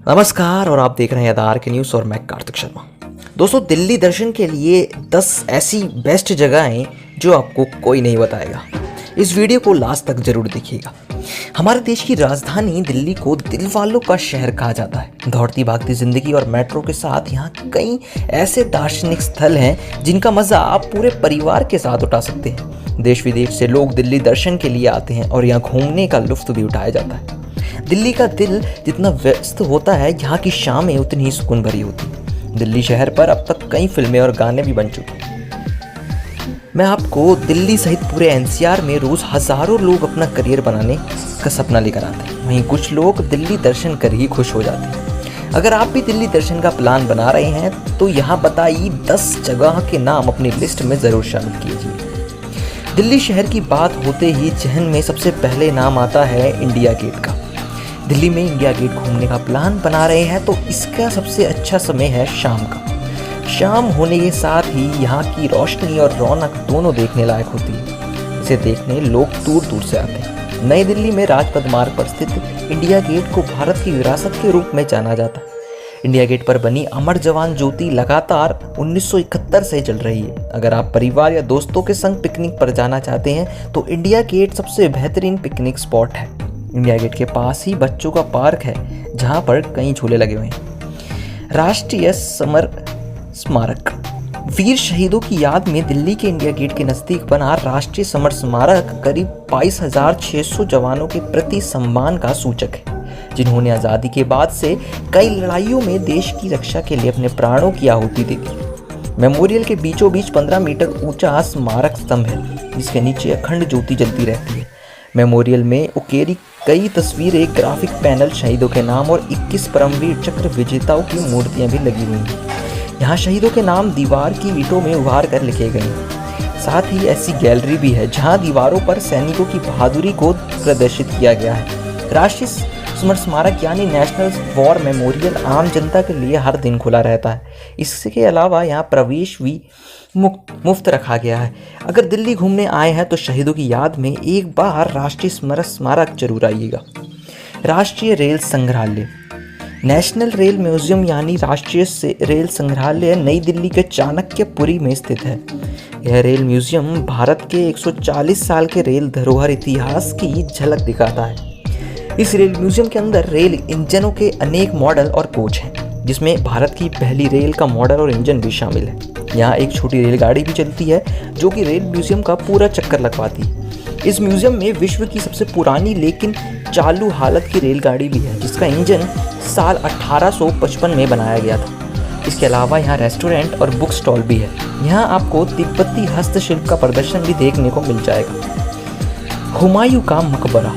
नमस्कार और आप देख रहे हैं आधार के न्यूज़ और मैं कार्तिक शर्मा। दोस्तों, दिल्ली दर्शन के लिए 10 ऐसी बेस्ट जगहें जो आपको कोई नहीं बताएगा। इस वीडियो को लास्ट तक जरूर देखिएगा। हमारे देश की राजधानी दिल्ली को दिल वालों का शहर कहा जाता है। दौड़ती भागती जिंदगी और मेट्रो के साथ यहाँ कई ऐसे दार्शनिक स्थल हैं जिनका मजा आप पूरे परिवार के साथ उठा सकते हैं। देश विदेश से लोग दिल्ली दर्शन के लिए आते हैं और यहाँ घूमने का लुत्फ भी उठाया जाता है। दिल्ली का दिल जितना व्यस्त होता है, यहाँ की शामें उतनी ही सुकून भरी होती हैं। दिल्ली शहर पर अब तक कई फिल्में और गाने भी बन चुके हैं। मैं आपको दिल्ली सहित पूरे एनसीआर में रोज हजारों लोग अपना करियर बनाने का सपना लेकर आते हैं। वहीं कुछ लोग दिल्ली दर्शन कर ही खुश हो जाते हैं। अगर आप भी दिल्ली दर्शन का प्लान बना रहे हैं तो यहाँ बताई 10 जगह के नाम अपनी लिस्ट में जरूर शामिल कीजिए। दिल्ली शहर की बात होते ही जहन में सबसे पहले नाम आता है इंडिया गेट का। दिल्ली में इंडिया गेट घूमने का प्लान बना रहे हैं तो इसका सबसे अच्छा समय है शाम का। शाम होने के साथ ही यहाँ की रोशनी और रौनक दोनों देखने लायक होती है। इसे देखने लोग दूर दूर से आते हैं। नई दिल्ली में राजपथ मार्ग पर स्थित इंडिया गेट को भारत की विरासत के रूप में जाना जाता है। इंडिया गेट पर बनी अमर जवान ज्योति लगातार 1971 से जल रही है। अगर आप परिवार या दोस्तों के संग पिकनिक पर जाना चाहते हैं तो इंडिया गेट सबसे बेहतरीन पिकनिक स्पॉट है। इंडिया गेट के पास ही बच्चों का पार्क है जहां पर कई झूले लगे हुए हैं। राष्ट्रीय समर स्मारक, वीर शहीदों की याद में दिल्ली के इंडिया गेट के नजदीक बना राष्ट्रीय समर स्मारक करीब 22,600 जवानों के प्रति सम्मान का सूचक है, जिन्होंने आज़ादी के बाद से कई लड़ाइयों में देश की रक्षा के लिए अपने प्राणों की आहुति दी थी। मेमोरियल के बीचों बीच 15 मीटर ऊंचा स्मारक स्तंभ है, जिसके नीचे अखंड ज्योति जलती रहती है। मेमोरियल में उकेरी कई तस्वीरें, ग्राफिक पैनल, शहीदों के नाम और 21 परमवीर चक्र विजेताओं की मूर्तियां भी लगी हुई हैं। यहाँ शहीदों के नाम दीवार की ईंटों में उभार कर लिखे गए हैं। साथ ही ऐसी गैलरी भी है जहाँ दीवारों पर सैनिकों की बहादुरी को प्रदर्शित किया गया है। राष्ट्रीय समर स्मारक यानी नेशनल वॉर मेमोरियल आम जनता के लिए हर दिन खुला रहता है। इसके अलावा यहाँ प्रवेश भी मुफ्त रखा गया है। अगर दिल्ली घूमने आए हैं तो शहीदों की याद में एक बार राष्ट्रीय समर स्मारक जरूर आइएगा। राष्ट्रीय रेल संग्रहालय, नेशनल रेल म्यूजियम यानी राष्ट्रीय रेल संग्रहालय नई दिल्ली के चाणक्यपुरी में स्थित है। यह रेल म्यूजियम भारत के 140 साल के रेल धरोहर इतिहास की झलक दिखाता है। इस रेल म्यूजियम के अंदर रेल इंजनों के अनेक मॉडल और कोच हैं, जिसमें भारत की पहली रेल का मॉडल और इंजन भी शामिल है। यहाँ एक छोटी रेलगाड़ी भी चलती है जो कि रेल म्यूजियम का पूरा चक्कर लगवाती है। इस म्यूजियम में विश्व की सबसे पुरानी लेकिन चालू हालत की रेलगाड़ी भी है, जिसका इंजन साल 1855 में बनाया गया था। इसके अलावा यहाँ रेस्टोरेंट और बुक स्टॉल भी है। यहाँ आपको तिब्बती हस्तशिल्प का प्रदर्शन भी देखने को मिल जाएगा। हुमायूं का मकबरा,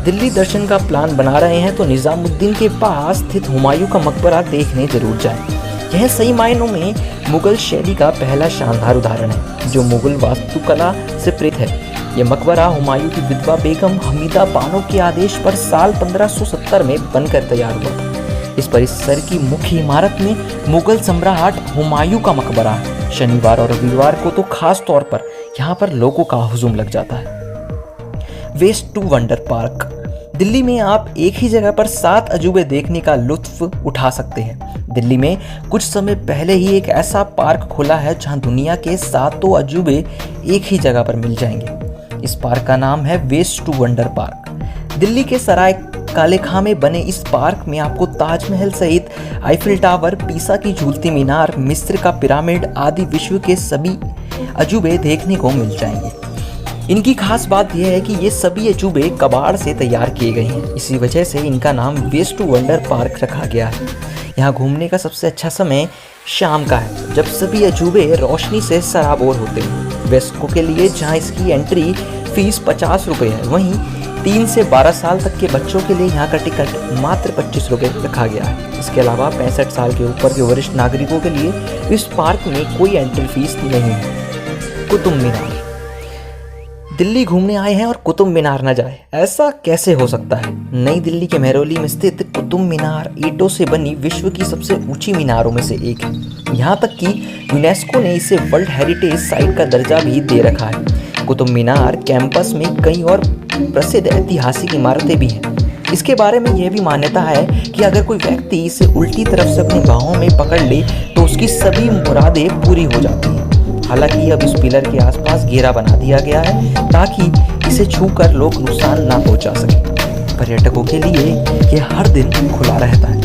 दिल्ली दर्शन का प्लान बना रहे हैं तो निजामुद्दीन के पास स्थित हुमायूं का मकबरा देखने जरूर जाएं। यह सही मायनों में मुगल शैली का पहला शानदार उदाहरण है, जो मुगल वास्तुकला से प्रेरित है। यह मकबरा हुमायूं की विधवा बेगम हमीदा बानो के आदेश पर साल 1570 में बनकर तैयार हुआ था। इस परिसर की मुख्य इमारत में मुगल सम्राट हुमायूं का मकबरा है। शनिवार और रविवार को तो खास तौर पर यहाँ पर लोगों का हुजूम लग जाता है। West to wonder park, Delhi में आप एक ही जगह पर 7 अजूबे देखने का लुत्फ उठा सकते हैं। दिल्ली में कुछ समय पहले ही एक ऐसा पार्क खुला है जहां दुनिया के 7 अजूबे एक ही जगह पर मिल जाएंगे। इस पार्क का नाम है west to wonder park. Delhi के सराय काले खां में बने इस पार्क में आपको ताजमहल सहित आईफिल टावर, पीसा की झूलती मीनार, मिस्र का पिरामिड आदि विश्व के सभी अजूबे देखने को मिल जाएंगे। इनकी खास बात यह है कि ये सभी अजूबे कबाड़ से तैयार किए गए हैं। इसी वजह से इनका नाम वेस्ट टू वंडर पार्क रखा गया है। यहाँ घूमने का सबसे अच्छा समय शाम का है, जब सभी अजूबे रोशनी से सराबोर होते हैं। वयस्कों के लिए जहाँ इसकी एंट्री फीस 50 रुपये है, वहीं 3 से 12 साल तक के बच्चों के लिए यहाँ का टिकट मात्र 25 रुपये रखा गया है। इसके अलावा 65 साल के ऊपर के वरिष्ठ नागरिकों के लिए इस पार्क में कोई एंट्री फीस नहीं है। कुतुब मीनार, दिल्ली घूमने आए हैं और कुतुब मीनार न जाए, ऐसा कैसे हो सकता है। नई दिल्ली के मेहरौली में स्थित कुतुब मीनार ईंटों से बनी विश्व की सबसे ऊंची मीनारों में से एक है। यहाँ तक कि यूनेस्को ने इसे वर्ल्ड हेरिटेज साइट का दर्जा भी दे रखा है। कुतुब मीनार कैंपस में कई और प्रसिद्ध ऐतिहासिक इमारतें भी हैं। इसके बारे में यह भी मान्यता है कि अगर कोई व्यक्ति इसे उल्टी तरफ से अपनी बाहों में पकड़ ले तो उसकी सभी मुरादें पूरी हो जाती हैं। हालांकि अब इस पिलर के आसपास घेरा बना दिया गया है ताकि इसे छूकर लोग नुकसान ना पहुंचा सकें। पर्यटकों के लिए यह हर दिन खुला रहता है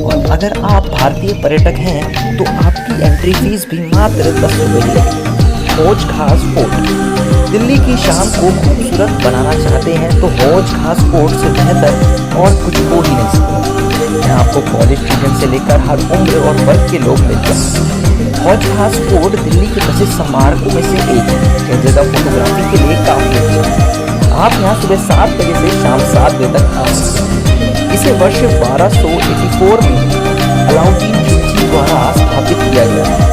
और अगर आप भारतीय पर्यटक हैं तो आपकी एंट्री फीस भी मात्र 10 रुपये ही लगेगी। हौज खास फोर्ट। दिल्ली की शाम को खूबसूरत बनाना चाहते हैं तो हौज खास फोर्ट से बेहतर और कुछ हो ही नहीं सकता। यहाँ आपको कॉलेज स्टूडेंट से लेकर हर उम्र और वर्ग के लोग मिलते हैं। हौज खास फोर्ट दिल्ली के प्रसिद्ध स्मारकों में से एक है। यह जगह फोटोग्राफी के लिए काफी अच्छी है। आप यहाँ सुबह 7 बजे से शाम 7 बजे तक आ सकते हैं। इसे वर्ष 1284 में अलाउद्दीन खिलजी द्वारा स्थापित किया गया है।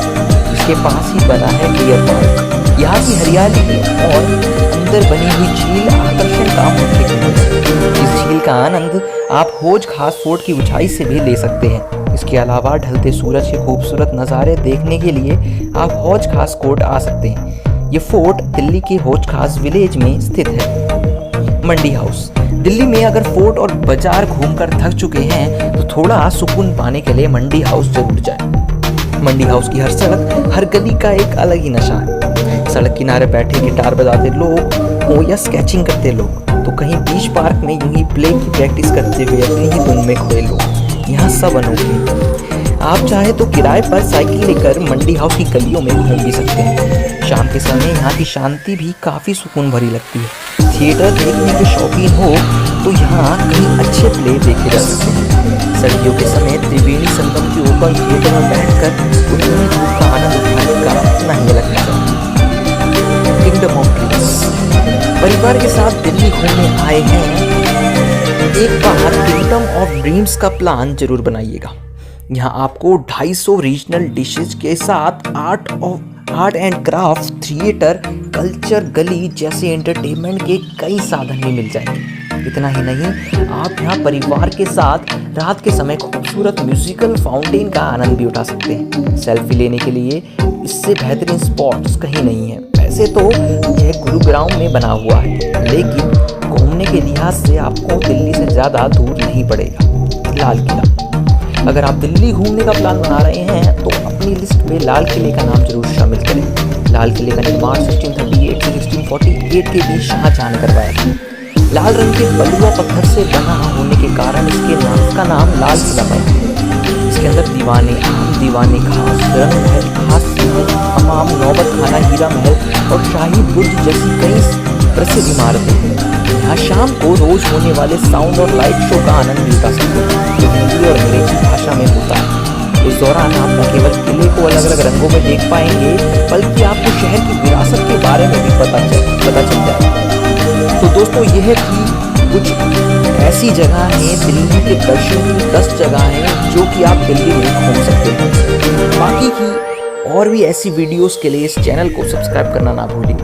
इसके पास ही बना है डियर पार्क। यहाँ की हरियाली और अंदर बनी हुई झील आकर्षण का मुख्य केंद्र है। इस झील का आनंद आप हौज खास फोर्ट की ऊंचाई से भी ले सकते हैं। इसके अलावा ढलते सूरज के खूबसूरत नज़ारे देखने के लिए आप हौज खास कोट आ सकते हैं। ये फोर्ट दिल्ली के हौज खास विलेज में स्थित है। मंडी हाउस। दिल्ली में अगर फोर्ट और बाजार घूमकर थक चुके हैं तो थोड़ा सुकून पाने के लिए मंडी हाउस जरूर जाएं। मंडी हाउस की हर सड़क, हर गली का एक अलग ही नशा है। सड़क किनारे बैठे गिटार बजाते लोग हो या स्केचिंग करते लोग, तो कहीं बीच पार्क में यूं ही प्ले की प्रैक्टिस करते हुए अपनी ही धुन में खोए लोग। यहाँ सब अनोखे हैं। आप चाहे तो किराए पर साइकिल लेकर मंडी हाउस की गलियों में घूम भी सकते हैं। शाम के समय यहाँ की शांति भी काफ़ी सुकून भरी लगती है। थिएटर देखने के शौकीन हो तो यहाँ कहीं अच्छे प्ले देखे जा सकते हैं। सर्दियों के समय त्रिवेणी संगम के ओपन थिएटर में बैठकर उन्होंने धूप का आनंद उठाने का अपना ही अलग मजा है। Kingdom of dreams. परिवार के साथ दिल्ली घूमने आए हैं, एक बार किंगडम ऑफ ड्रीम्स का प्लान जरूर बनाइएगा। यहाँ आपको 250 रीजनल डिशेज के साथ art and craft, theatre, culture गली जैसे एंटरटेनमेंट के कई साधन भी मिल जाएंगे। इतना ही नहीं, आप यहाँ परिवार के साथ रात के समय खूबसूरत म्यूजिकल फाउंटेन का आनंद भी उठा सकते हैं। सेल्फी लेने के लिए इससे बेहतरीन स्पॉट्स कहीं नहीं है। वैसे तो यह गुरुग्राम में बना हुआ है, लेकिन घूमने के लिहाज से आपको दिल्ली से ज़्यादा दूर नहीं पड़ेगा। लाल किला। अगर आप दिल्ली घूमने का प्लान बना रहे हैं तो अपनी लिस्ट में लाल किले का नाम जरूर शामिल करें। लाल किले का निर्माण 1638 से 1648 के बीच शाहजहां ने करवाया था। लाल रंग के बलुआ पत्थर से बना होने के कारण इसका नाम लाल किला पड़ा। इसके अंदर दीवाने आम, दीवाने खास, रंग महल, खास हमाम, नौबत खाना, हीरा महल और शाही बुर्ज जैसी कई प्रसिद्ध इमारतें हैं। यहाँ शाम को रोज होने वाले साउंड और लाइट शो का आनंद भी उठा सकते हैं, जो हिंदी और अंग्रेजी भाषा में होता है। इस दौरान आप न केवल किले को अलग अलग रंगों में देख पाएंगे, बल्कि आपको शहर की विरासत के बारे में भी पता चल जाएगा। तो दोस्तों, यह थी कुछ ऐसी जगह हैं दिल्ली के दर्शन की 10 जगह हैं जो कि आप दिल्ली में घूम सकते हैं। बाकी की और भी ऐसी वीडियोस के लिए इस चैनल को सब्सक्राइब करना ना भूलिए।